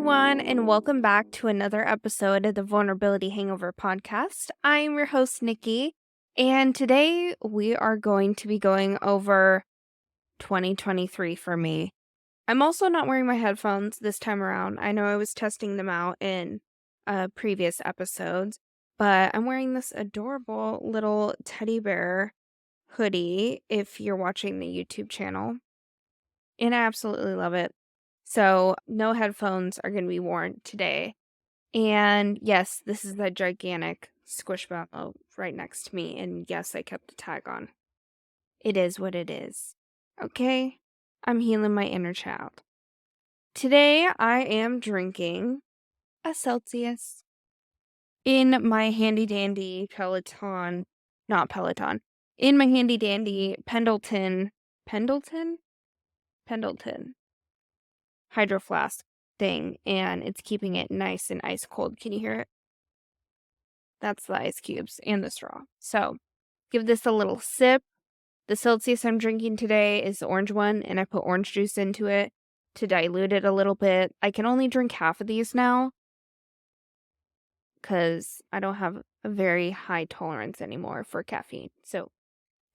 everyone, and welcome back to another episode of the Vulnerability Hangover podcast. I'm your host, Nikki, and today we are going to be going over 2023 for me. I'm also not wearing my headphones this time around. I know I was testing them out in previous episodes, but I'm wearing this adorable little teddy bear hoodie if you're watching the YouTube channel, and I absolutely love it. So no headphones are going to be worn today. And yes, this is the gigantic Squishmallow right next to me. And yes, I kept the tag on. It is what it is. Okay? I'm healing my inner child. Today, I am drinking a Celsius in my handy dandy Peloton, not Peloton, in my handy dandy Pendleton Hydro Flask thing, and it's keeping it nice and ice cold. Can you hear it? That's the ice cubes and the straw. So give this a little sip. The Celsius I'm drinking today is the orange one, and I put orange juice into it to dilute it a little bit. I can only drink half of these now because I don't have a very high tolerance anymore for caffeine. So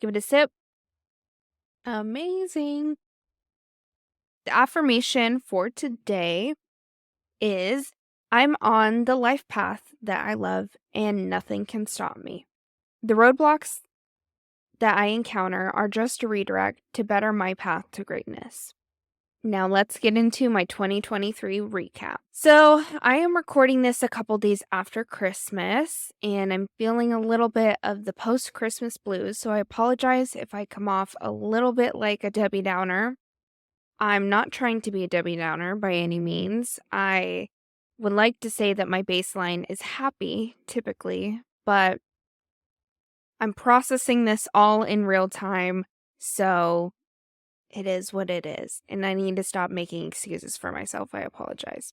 give it a sip. Amazing. The affirmation for today is I'm on the life path that I love and nothing can stop me. The roadblocks that I encounter are just a redirect to better my path to greatness. Now let's get into my 2023 recap. So I am recording this a couple days after Christmas, and I'm feeling a little bit of the post-Christmas blues, so I apologize if I come off a little bit like a Debbie Downer. I'm not trying to be a Debbie Downer by any means. I would like to say that my baseline is happy, typically, but I'm processing this all in real time, so it is what it is, and I need to stop making excuses for myself. I apologize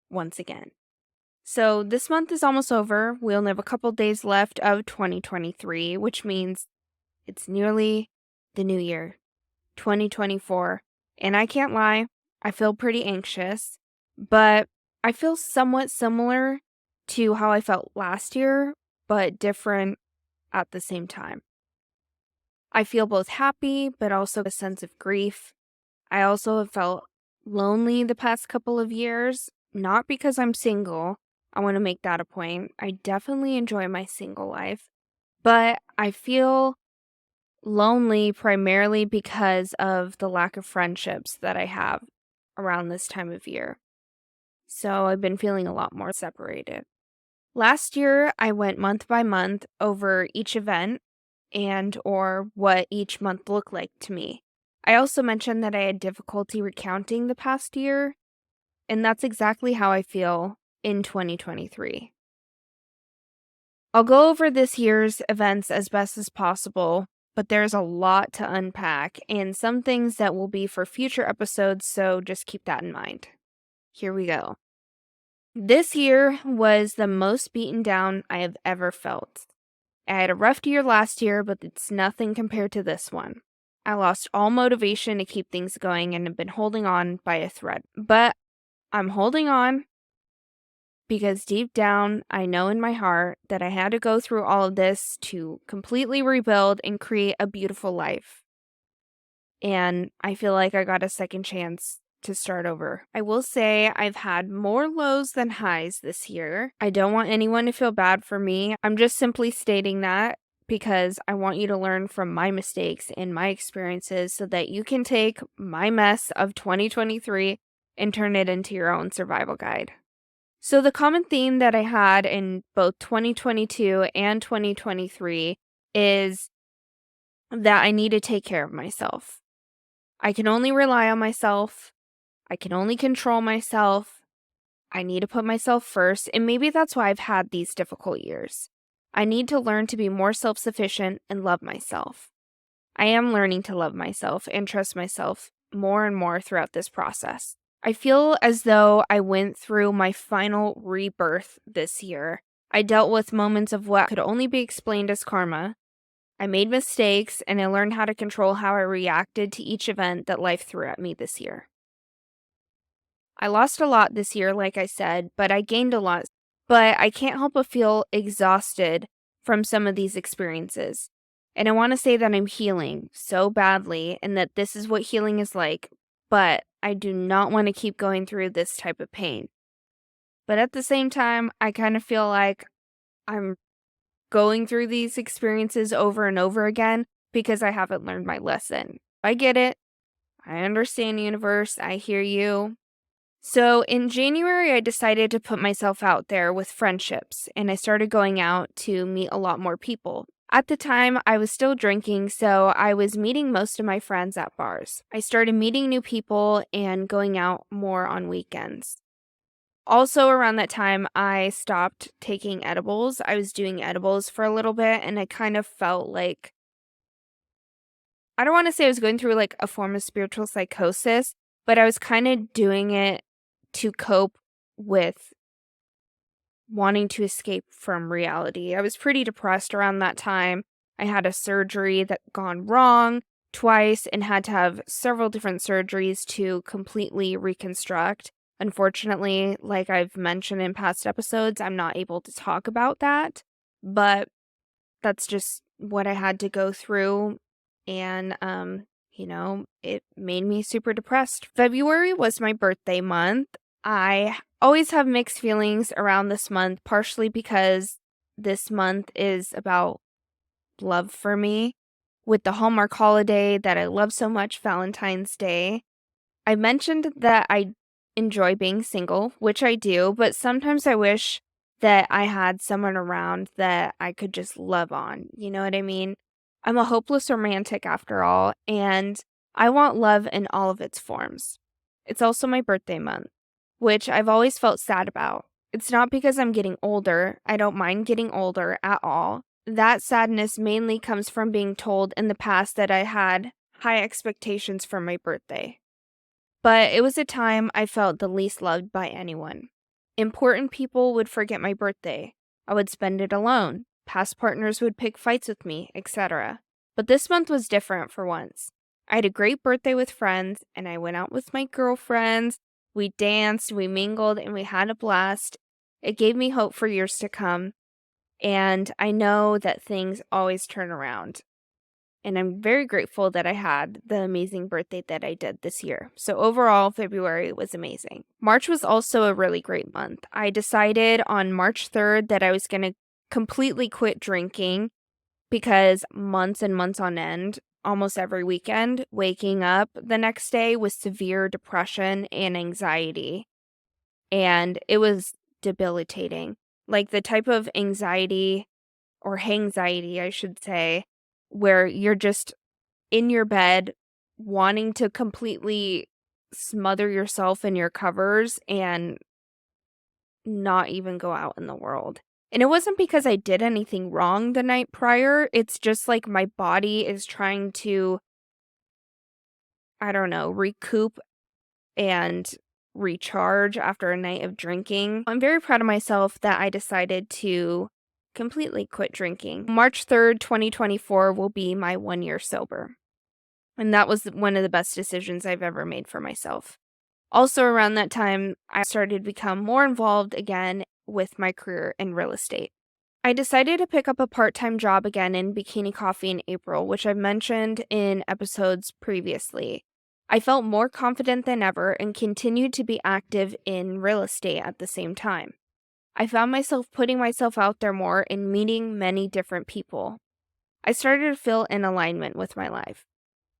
once again. So this month is almost over. We only have a couple days left of 2023, which means it's nearly the new year. 2024, and I can't lie, I feel pretty anxious, but I feel somewhat similar to how I felt last year, but different at the same time. I feel both happy, but also a sense of grief. I also have felt lonely the past couple of years, not because I'm single. I want to make that a point. I definitely enjoy my single life, but I feel lonely primarily because of the lack of friendships that I have around this time of year. So I've been feeling a lot more separated. Last year, I went month by month over each event and or what each month looked like to me. I also mentioned that I had difficulty recounting the past year, and that's exactly how I feel in 2023. I'll go over this year's events as best as possible, but there's a lot to unpack and some things that will be for future episodes, so just keep that in mind. Here we go. This year was the most beaten down I have ever felt. I had a rough year last year, but it's nothing compared to this one. I lost all motivation to keep things going and have been holding on by a thread. But I'm holding on because deep down, I know in my heart that I had to go through all of this to completely rebuild and create a beautiful life. And I feel like I got a second chance to start over. I will say I've had more lows than highs this year. I don't want anyone to feel bad for me. I'm just simply stating that because I want you to learn from my mistakes and my experiences so that you can take my mess of 2023 and turn it into your own survival guide. So the common theme that I had in both 2022 and 2023 is that I need to take care of myself. I can only rely on myself. I can only control myself. I need to put myself first, and maybe that's why I've had these difficult years. I need to learn to be more self-sufficient and love myself. I am learning to love myself and trust myself more and more throughout this process. I feel as though I went through my final rebirth this year. I dealt with moments of what could only be explained as karma. I made mistakes, and I learned how to control how I reacted to each event that life threw at me this year. I lost a lot this year, like I said, but I gained a lot. But I can't help but feel exhausted from some of these experiences. And I want to say that I'm healing so badly and that this is what healing is like, but I do not want to keep going through this type of pain. But at the same time, I kind of feel like I'm going through these experiences over and over again because I haven't learned my lesson. I get it. I understand, universe. I hear you. So in January, I decided to put myself out there with friendships, and I started going out to meet a lot more people. At the time, I was still drinking, so I was meeting most of my friends at bars. I started meeting new people and going out more on weekends. Also, around that time, I stopped taking edibles. I was doing edibles for a little bit, and I kind of felt like I don't want to say I was going through like a form of spiritual psychosis, but I was kind of doing it to cope with wanting to escape from reality. I was pretty depressed around that time. I had a surgery that gone wrong twice and had to have several different surgeries to completely reconstruct. Unfortunately, like I've mentioned in past episodes, I'm not able to talk about that, but that's just what I had to go through. And, it made me super depressed. February was my birthday month. I always have mixed feelings around this month, partially because this month is about love for me. With the Hallmark holiday that I love so much, Valentine's Day, I mentioned that I enjoy being single, which I do, but sometimes I wish that I had someone around that I could just love on. You know what I mean? I'm a hopeless romantic after all, and I want love in all of its forms. It's also my birthday month, which I've always felt sad about. It's not because I'm getting older. I don't mind getting older at all. That sadness mainly comes from being told in the past that I had high expectations for my birthday. But it was a time I felt the least loved by anyone. Important people would forget my birthday. I would spend it alone. Past partners would pick fights with me, etc. But this month was different for once. I had a great birthday with friends, and I went out with my girlfriends. We danced, we mingled, and we had a blast. It gave me hope for years to come, and I know that things always turn around. And I'm very grateful that I had the amazing birthday that I did this year. So overall, February was amazing. March was also a really great month. I decided on March 3rd that I was going to completely quit drinking because months and months on end, almost every weekend, waking up the next day with severe depression and anxiety. And it was debilitating. Like the type of anxiety or hangxiety, I should say, where you're just in your bed wanting to completely smother yourself in your covers and not even go out in the world. And it wasn't because I did anything wrong the night prior. It's just like my body is trying to, I don't know, recoup and recharge after a night of drinking. I'm very proud of myself that I decided to completely quit drinking. March 3rd, 2024 will be my 1 year sober. And that was one of the best decisions I've ever made for myself. Also, around that time, I started to become more involved again with my career in real estate. I decided to pick up a part-time job again in Bikini Coffee in April, which I've mentioned in episodes previously. I felt more confident than ever and continued to be active in real estate at the same time. I found myself putting myself out there more and meeting many different people. I started to feel in alignment with my life.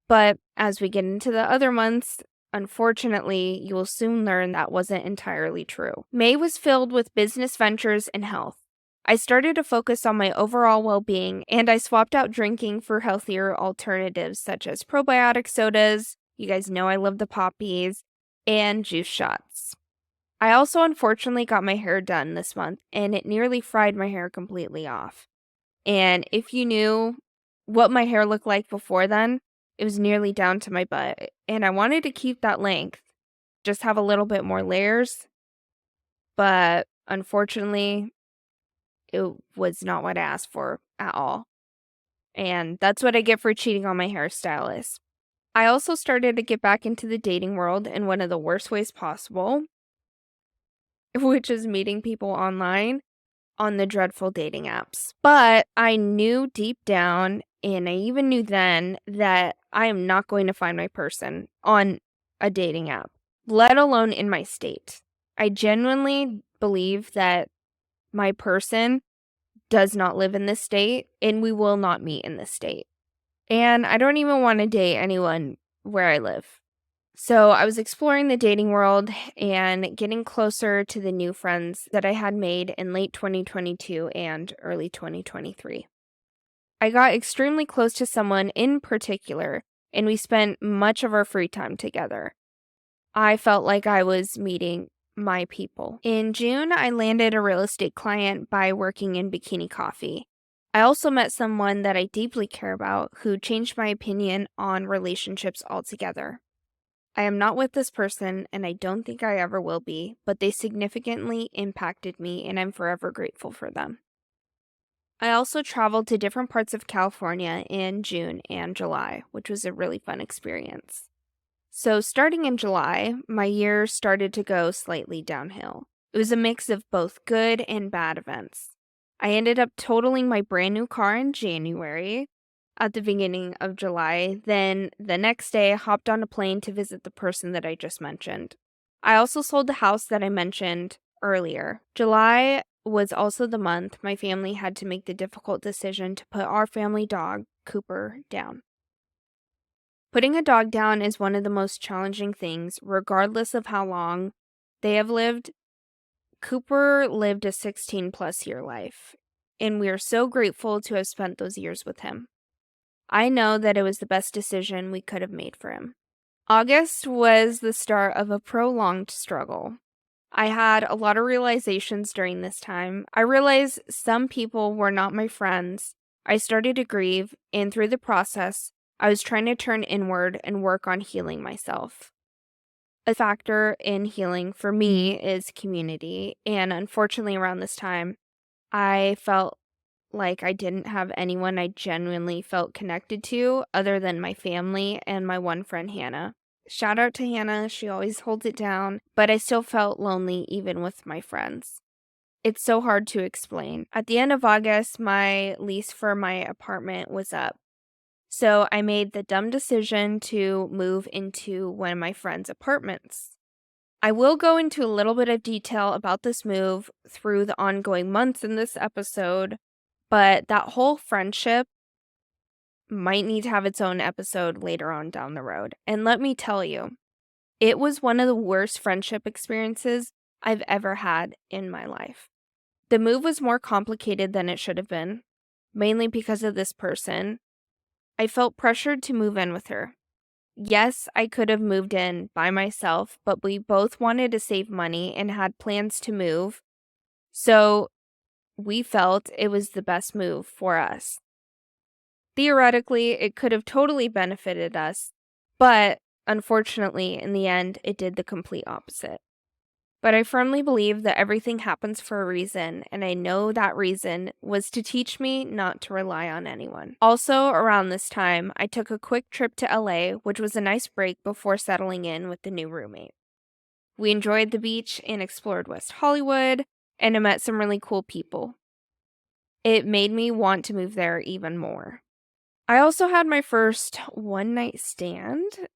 But as we get into the other months, unfortunately, you will soon learn that wasn't entirely true. May was filled with business ventures and health. I started to focus on my overall well-being, and I swapped out drinking for healthier alternatives such as probiotic sodas, you guys know I love the poppies, and juice shots. I also unfortunately got my hair done this month, and it nearly fried my hair completely off. And if you knew what my hair looked like before then, it was nearly down to my butt, and I wanted to keep that length, just have a little bit more layers, but unfortunately, it was not what I asked for at all, and that's what I get for cheating on my hairstylist. I also started to get back into the dating world in one of the worst ways possible, which is meeting people online on the dreadful dating apps. But I knew deep down, and I even knew then, that I am not going to find my person on a dating app, let alone in my state. I genuinely believe that my person does not live in this state, and we will not meet in this state. And I don't even want to date anyone where I live. So I was exploring the dating world and getting closer to the new friends that I had made in late 2022 and early 2023. I got extremely close to someone in particular, and we spent much of our free time together. I felt like I was meeting my people. In June, I landed a real estate client by working in Bikini Coffee. I also met someone that I deeply care about who changed my opinion on relationships altogether. I am not with this person, and I don't think I ever will be, but they significantly impacted me, and I'm forever grateful for them. I also traveled to different parts of California in June and July, which was a really fun experience. So starting in July, my year started to go slightly downhill. It was a mix of both good and bad events. I ended up totaling my brand new car in January at the beginning of July. Then the next day, I hopped on a plane to visit the person that I just mentioned. I also sold the house that I mentioned earlier. July was also the month my family had to make the difficult decision to put our family dog, Cooper, down. Putting a dog down is one of the most challenging things, regardless of how long they have lived. Cooper lived a 16-plus year life, and we are so grateful to have spent those years with him. I know that it was the best decision we could have made for him. August was the start of a prolonged struggle. I had a lot of realizations during this time. I realized some people were not my friends. I started to grieve, and through the process, I was trying to turn inward and work on healing myself. A factor in healing for me is community, and unfortunately around this time, I felt like I didn't have anyone I genuinely felt connected to other than my family and my one friend, Hannah. Shout out to Hannah, she always holds it down, but I still felt lonely even with my friends. It's so hard to explain. At the end of August, my lease for my apartment was up. So I made the dumb decision to move into one of my friend's apartments. I will go into a little bit of detail about this move through the ongoing months in this episode, but that whole friendship might need to have its own episode later on down the road. And let me tell you, it was one of the worst friendship experiences I've ever had in my life. The move was more complicated than it should have been, mainly because of this person. I felt pressured to move in with her. Yes, I could have moved in by myself, but we both wanted to save money and had plans to move, so we felt it was the best move for us. Theoretically, it could have totally benefited us, but unfortunately, in the end, it did the complete opposite. But I firmly believe that everything happens for a reason, and I know that reason was to teach me not to rely on anyone. Also, around this time, I took a quick trip to LA, which was a nice break before settling in with the new roommate. We enjoyed the beach and explored West Hollywood, and I met some really cool people. It made me want to move there even more. I also had my first one-night stand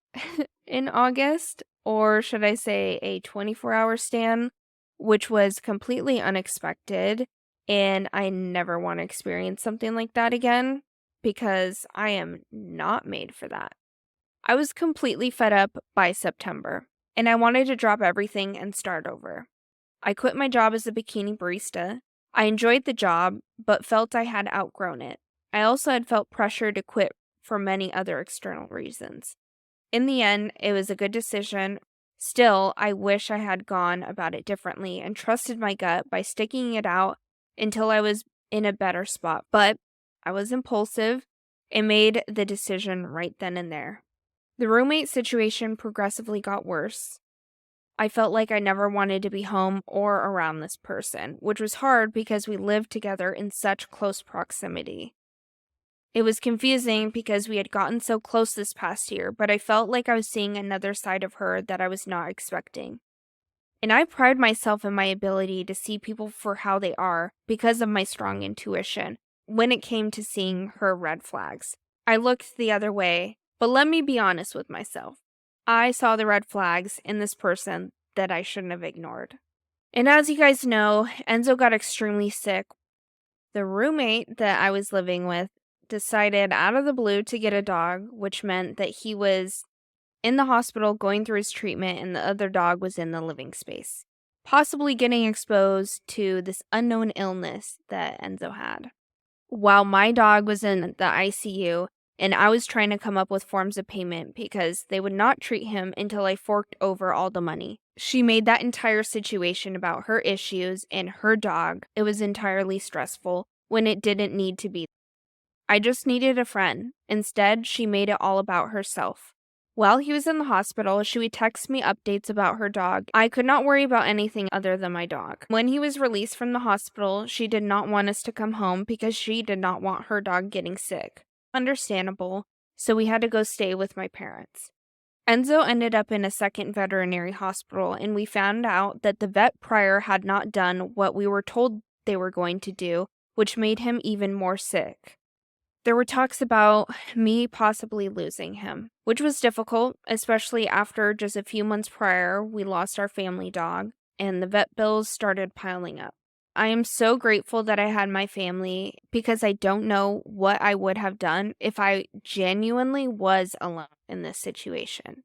in August, or should I say a 24-hour stand, which was completely unexpected, and I never want to experience something like that again because I am not made for that. I was completely fed up by September, and I wanted to drop everything and start over. I quit my job as a bikini barista. I enjoyed the job, but felt I had outgrown it. I also had felt pressure to quit for many other external reasons. In the end, it was a good decision. Still, I wish I had gone about it differently and trusted my gut by sticking it out until I was in a better spot. But I was impulsive and made the decision right then and there. The roommate situation progressively got worse. I felt like I never wanted to be home or around this person, which was hard because we lived together in such close proximity. It was confusing because we had gotten so close this past year, but I felt like I was seeing another side of her that I was not expecting. And I pride myself in my ability to see people for how they are because of my strong intuition when it came to seeing her red flags. I looked the other way, but let me be honest with myself. I saw the red flags in this person that I shouldn't have ignored. And as you guys know, Enzo got extremely sick. The roommate that I was living with decided out of the blue to get a dog, which meant that he was in the hospital going through his treatment and the other dog was in the living space, possibly getting exposed to this unknown illness that Enzo had. While my dog was in the ICU and I was trying to come up with forms of payment because they would not treat him until I forked over all the money. She made that entire situation about her issues and her dog. It was entirely stressful when it didn't need to be. I just needed a friend. Instead, she made it all about herself. While he was in the hospital, she would text me updates about her dog. I could not worry about anything other than my dog. When he was released from the hospital, she did not want us to come home because she did not want her dog getting sick. Understandable, so we had to go stay with my parents. Enzo ended up in a second veterinary hospital, and we found out that the vet prior had not done what we were told they were going to do, which made him even more sick. There were talks about me possibly losing him, which was difficult, especially after just a few months prior, we lost our family dog, and the vet bills started piling up. I am so grateful that I had my family because I don't know what I would have done if I genuinely was alone in this situation.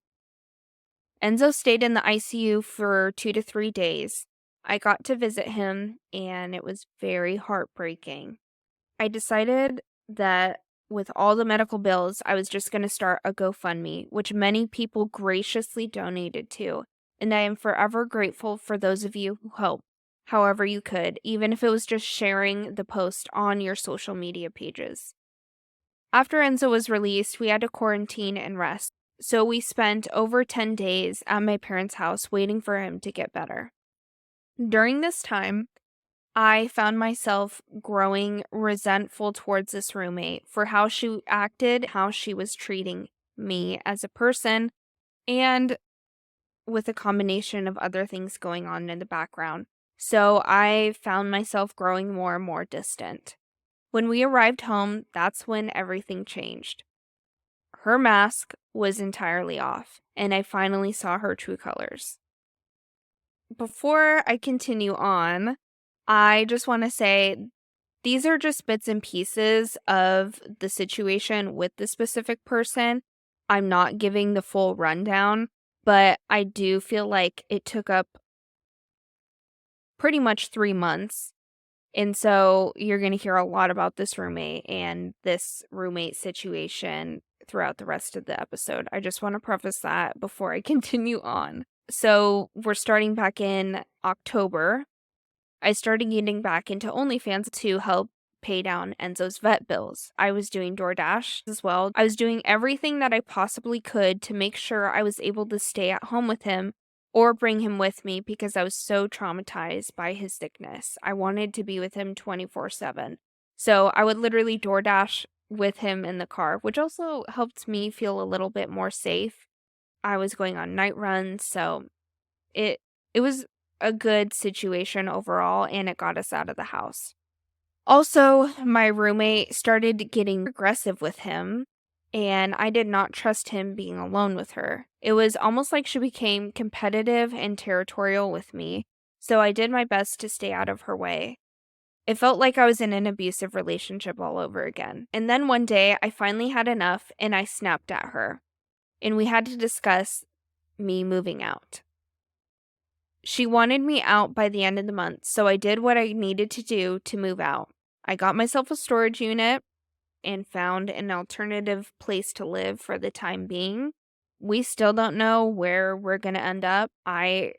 Enzo stayed in the ICU for 2 to 3 days. I got to visit him, and it was very heartbreaking. I decided that with all the medical bills, I was just going to start a GoFundMe, which many people graciously donated to, and I am forever grateful for those of you who helped, however you could, even if it was just sharing the post on your social media pages. After Enzo was released, we had to quarantine and rest, so we spent over 10 days at my parents' house waiting for him to get better. During this time, I found myself growing resentful towards this roommate for how she acted, how she was treating me as a person, and with a combination of other things going on in the background. So I found myself growing more and more distant. When we arrived home, that's when everything changed. Her mask was entirely off, and I finally saw her true colors. Before I continue on, I just want to say these are just bits and pieces of the situation with the specific person. I'm not giving the full rundown, but I do feel like it took up pretty much 3 months. And so you're going to hear a lot about this roommate and this roommate situation throughout the rest of the episode. I just want to preface that before I continue on. So we're starting back in October. I started getting back into OnlyFans to help pay down Enzo's vet bills. I was doing DoorDash as well. I was doing everything that I possibly could to make sure I was able to stay at home with him or bring him with me because I was so traumatized by his sickness. I wanted to be with him 24/7. So I would literally DoorDash with him in the car, which also helped me feel a little bit more safe. I was going on night runs, so it was a good situation overall, and it got us out of the house. Also, my roommate started getting aggressive with him, and I did not trust him being alone with her. It was almost like she became competitive and territorial with me, so I did my best to stay out of her way. It felt like I was in an abusive relationship all over again. And then one day, I finally had enough, and I snapped at her, and we had to discuss me moving out. She wanted me out by the end of the month, so I did what I needed to do to move out. I got myself a storage unit and found an alternative place to live for the time being. We still don't know where we're going to end up. I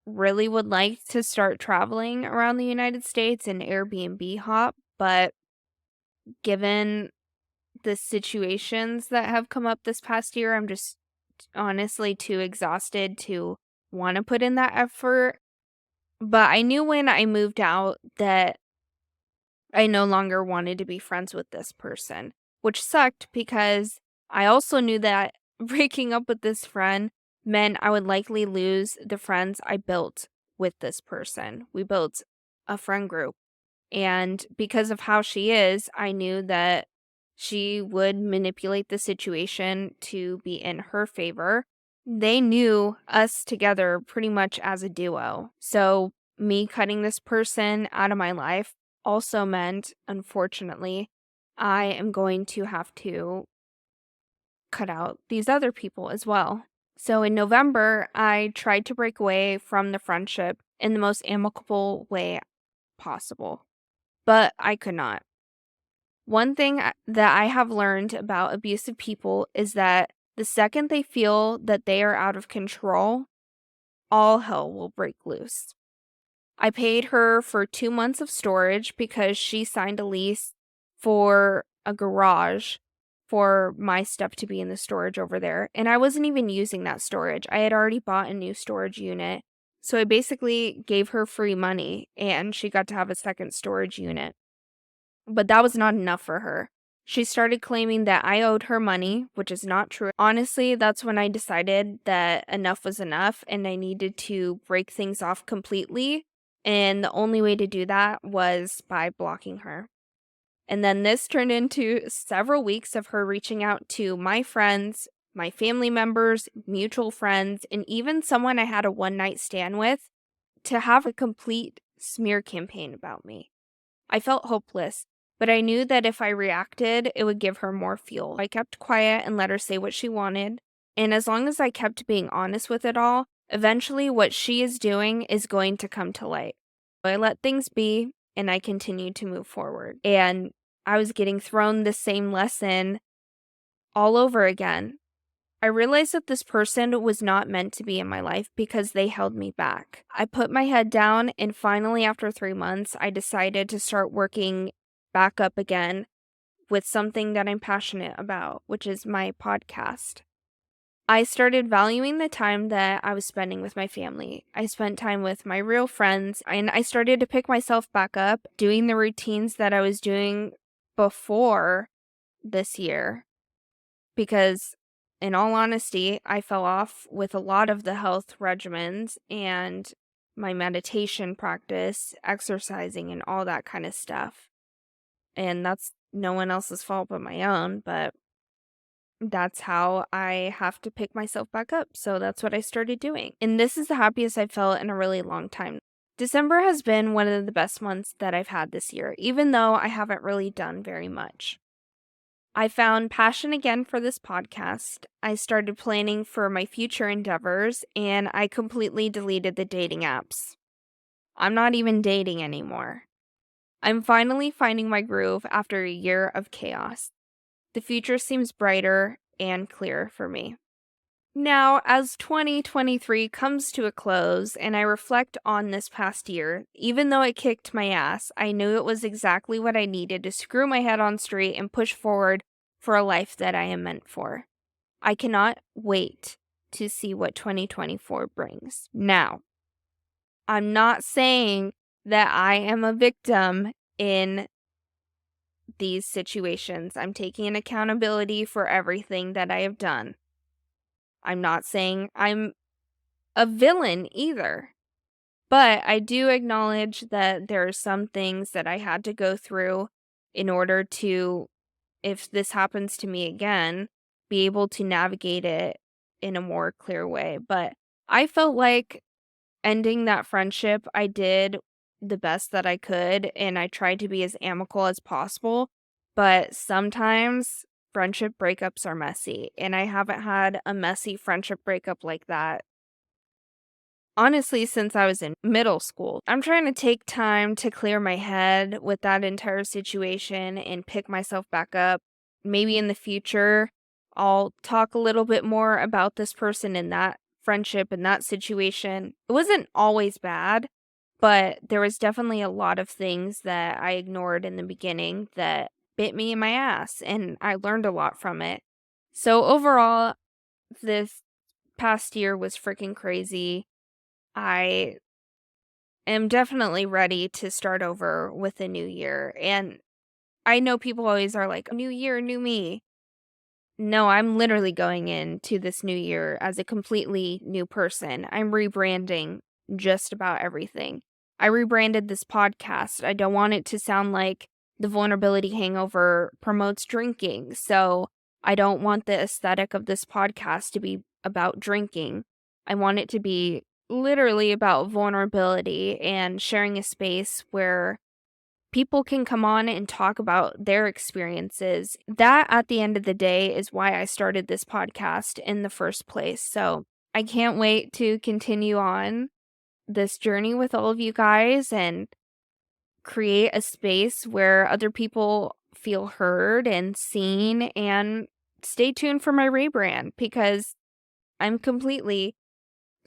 really would like to start traveling around the United States and Airbnb hop, but given the situations that have come up this past year, I'm just honestly too exhausted to want to put in that effort. But I knew when I moved out that I no longer wanted to be friends with this person. which sucked because I also knew that breaking up with this friend meant I would likely lose the friends I built with this person. We built a friend group. And because of how she is, I knew that she would manipulate the situation to be in her favor. They knew us together pretty much as a duo. So, me cutting this person out of my life also meant, unfortunately, I am going to have to cut out these other people as well. So, in November, I tried to break away from the friendship in the most amicable way possible, but I could not. One thing that I have learned about abusive people is that the second they feel that they are out of control, all hell will break loose. I paid her for 2 months of storage because she signed a lease for a garage for my stuff to be in the storage over there, and I wasn't even using that storage. I had already bought a new storage unit, so I basically gave her free money, and she got to have a second storage unit. But that was not enough for her. She started claiming that I owed her money, which is not true. Honestly, that's when I decided that enough was enough and I needed to break things off completely. And the only way to do that was by blocking her. And then this turned into several weeks of her reaching out to my friends, my family members, mutual friends, and even someone I had a one night stand with to have a complete smear campaign about me. I felt hopeless, but I knew that if I reacted, it would give her more fuel. I kept quiet and let her say what she wanted. And as long as I kept being honest with it all, eventually what she is doing is going to come to light. I let things be and I continued to move forward. And I was getting thrown the same lesson all over again. I realized that this person was not meant to be in my life because they held me back. I put my head down, and finally, after 3 months, I decided to start working back up again with something that I'm passionate about, which is my podcast. I started valuing the time that I was spending with my family. I spent time with my real friends, and I started to pick myself back up, doing the routines that I was doing before this year. Because, in all honesty, I fell off with a lot of the health regimens and my meditation practice, exercising, and all that kind of stuff. And that's no one else's fault but my own, but that's how I have to pick myself back up. So that's what I started doing. And this is the happiest I've felt in a really long time. December has been one of the best months that I've had this year, even though I haven't really done very much. I found passion again for this podcast. I started planning for my future endeavors, and I completely deleted the dating apps. I'm not even dating anymore. I'm finally finding my groove after a year of chaos. The future seems brighter and clearer for me. Now, as 2023 comes to a close and I reflect on this past year, even though it kicked my ass, I knew it was exactly what I needed to screw my head on straight and push forward for a life that I am meant for. I cannot wait to see what 2024 brings. Now, I'm not saying that I am a victim in these situations. I'm taking accountability for everything that I have done. I'm not saying I'm a villain either. But I do acknowledge that there are some things that I had to go through in order to, if this happens to me again, be able to navigate it in a more clear way. But I felt like ending that friendship, I did the best that I could and I tried to be as amicable as possible. But sometimes friendship breakups are messy, and I haven't had a messy friendship breakup like that honestly since I was in middle school. I'm trying to take time to clear my head with that entire situation and pick myself back up. Maybe in the future, I'll talk a little bit more about this person and that friendship and that situation. It wasn't always bad, but there was definitely a lot of things that I ignored in the beginning that bit me in my ass, and I learned a lot from it. So overall, this past year was freaking crazy. I am definitely ready to start over with a new year, and I know people always are like, "New year, new me." No, I'm literally going into this new year as a completely new person. I'm rebranding just about everything. I rebranded this podcast. I don't want it to sound like the Vulnerability Hangover promotes drinking. So I don't want the aesthetic of this podcast to be about drinking. I want it to be literally about vulnerability and sharing a space where people can come on and talk about their experiences. That, at the end of the day, is why I started this podcast in the first place. So I can't wait to continue on this journey with all of you guys and create a space where other people feel heard and seen. And stay tuned for my rebrand because I'm completely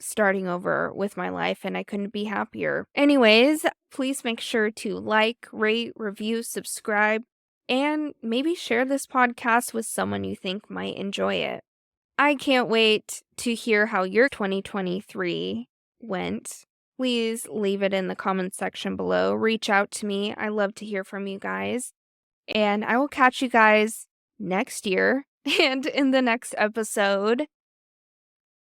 starting over with my life and I couldn't be happier. Anyways, please make sure to like, rate, review, subscribe, and maybe share this podcast with someone you think might enjoy it. I can't wait to hear how your 2023 went. Please leave it in the comments section below. Reach out to me. I love to hear from you guys. And I will catch you guys next year and in the next episode.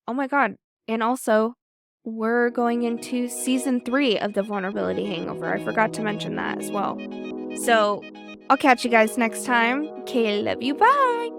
Oh my God. And also, we're going into season 3 of the Vulnerability Hangover. I forgot to mention that as well. So, I'll catch you guys next time. Okay, love you. Bye.